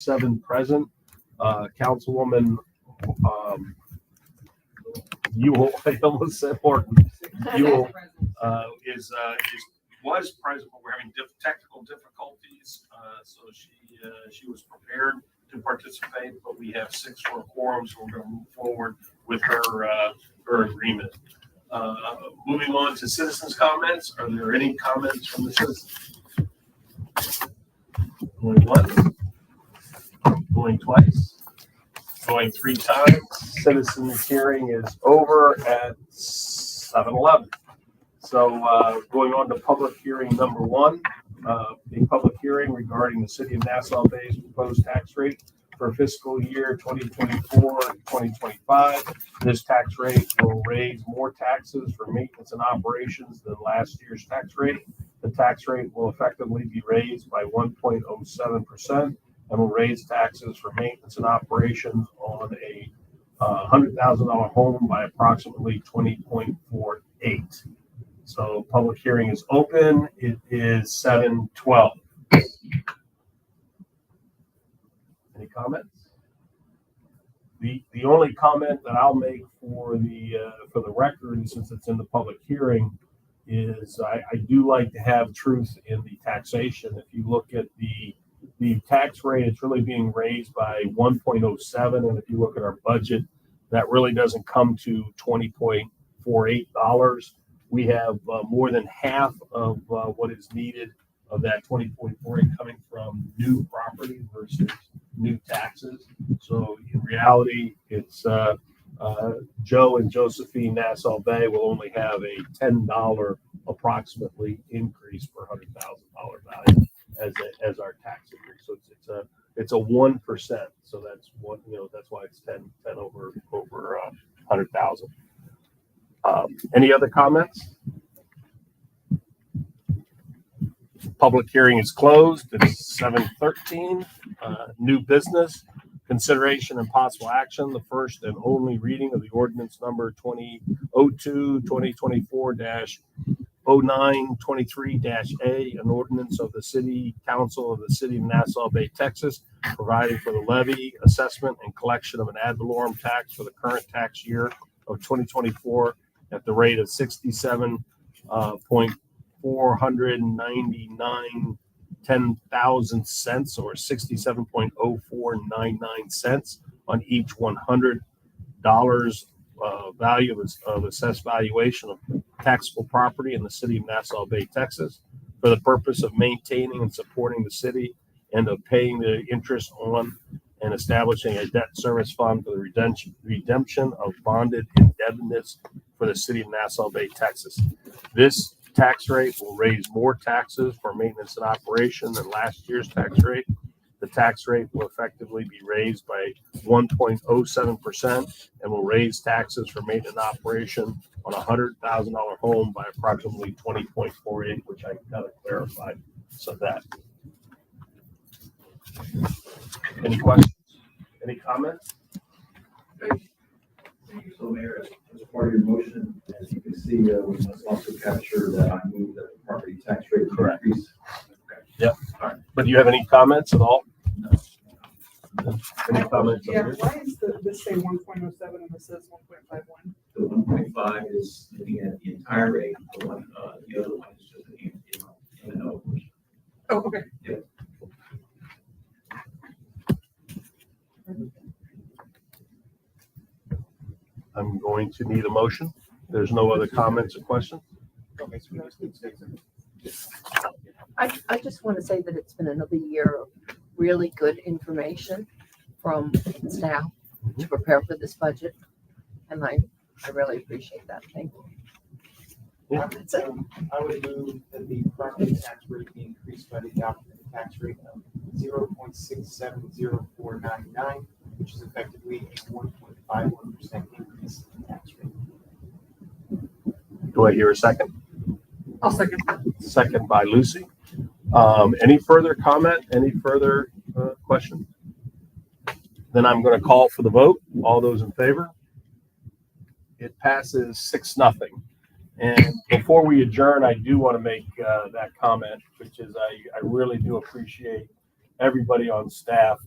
7 present. Councilwoman, you will, I almost said Horton, you will, was present, but we're having technical difficulties. So she was prepared to participate, but we have 6 for a quorum, so we're going to move forward with her agreement. Moving on to citizens' comments. Are there any comments from the citizens? Going once, going twice, going 3 times. Citizens' hearing is over at 7:11. So going on to public hearing number 1, a public hearing regarding the City of Nassau Bay's proposed tax rate for fiscal year 2024-2025. This tax rate will raise more taxes for maintenance and operations than last year's tax rate. The tax rate will effectively be raised by 1.07% and will raise taxes for maintenance and operations on a $100,000 home by approximately 20.48. So public hearing is open. It is 7:12. Any comments? The only comment that I'll make for the record, since it's in the public hearing, is I do like to have truth in the taxation. If you look at the tax rate, it's really being raised by 1.07, and if you look at our budget, that really doesn't come to $20.48. We have more than half of what is needed of that 20.48 coming from new property versus new taxes. So in reality, it's Joe and Josephine Nassau Bay will only have a $10 approximately increase per $100,000 value as our tax increase. So it's a 1%. So that's one, that's why it's 10 over 100,000. Any other comments? Public hearing is closed. It's 7:13. New business, consideration and possible action. The first and only reading of the ordinance number 2023-A, an ordinance of the City Council of the City of Nassau Bay, Texas, providing for the levy, assessment, and collection of an ad valorem tax for the current tax year of 2024 at the rate of 67.499 10,000 or 67.0499 cents on each $100 value of assessed valuation of taxable property in the City of Nassau Bay, Texas, for the purpose of maintaining and supporting the city and of paying the interest on and establishing a debt service fund for the redemption of bonded indebtedness for the City of Nassau Bay, Texas. This tax rate will raise more taxes for maintenance and operation than last year's tax rate. The tax rate will effectively be raised by 1.07% and will raise taxes for maintenance and operation on a $100,000 home by approximately 20.48, which I kind of clarified. So that. Any questions? Any comments? So, Mayor, as part of your motion, as you can see, we must also capture that I move that the property tax rate Correct. increase. Okay. Yep. All right. But do you have any comments at all? No. Any comments? Yeah, why is this say 1.07 and this says 1.51? The 1.5 is looking at the entire rate. The other one is just an in and over. Oh, okay. Yep. I'm going to need a motion. There's no other comments or questions. I just want to say that it's been another year of really good information from staff to prepare for this budget. And I really appreciate that. Thank you. Yeah. That's it. I would move that the property tax rate be increased by the adopted tax rate of 0.670499, which is effectively a 1.51% increase in the tax rate. Do I hear a second? I'll second. Second by Lucy. Any further comment? Any further question? Then I'm going to call for the vote. All those in favor? It passes 6-0. And before we adjourn, I do want to make that comment, which is I really do appreciate everybody on staff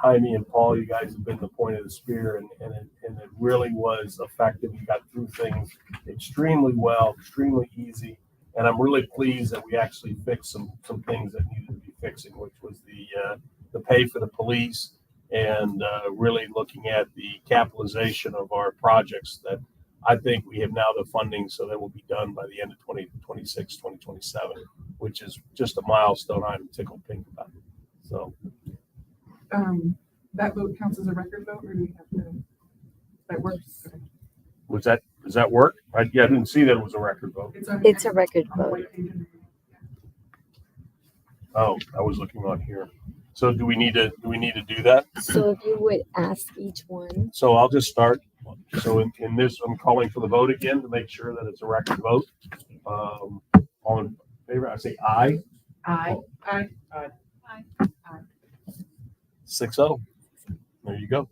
Jaime and Paul, you guys have been the point of the spear, and it really was effective. You got through things extremely well, extremely easy. And I'm really pleased that we actually fixed some things that needed to be fixing, which was the pay for the police and really looking at the capitalization of our projects that I think we have now the funding so that will be done by the end of 2026, 2027, which is just a milestone I'm tickled pink about. So That vote counts as a record vote, or do we have to, that works? Okay. does that work? I didn't see that it was a record vote. It's a record on the vote. white page in the- Oh, I was looking on here. So do we need to do that? So if you would ask each one, So I'll just start. So in this, I'm calling for the vote again to make sure that it's a record vote. All in favor, I say aye. I, 6-0. There you go.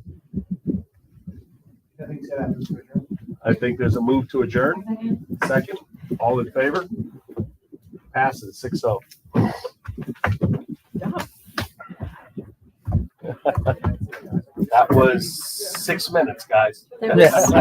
I think so, that was good, right? I think there's a move to adjourn. Second, all in favor? Passes 6-0. That was 6 minutes, guys. there was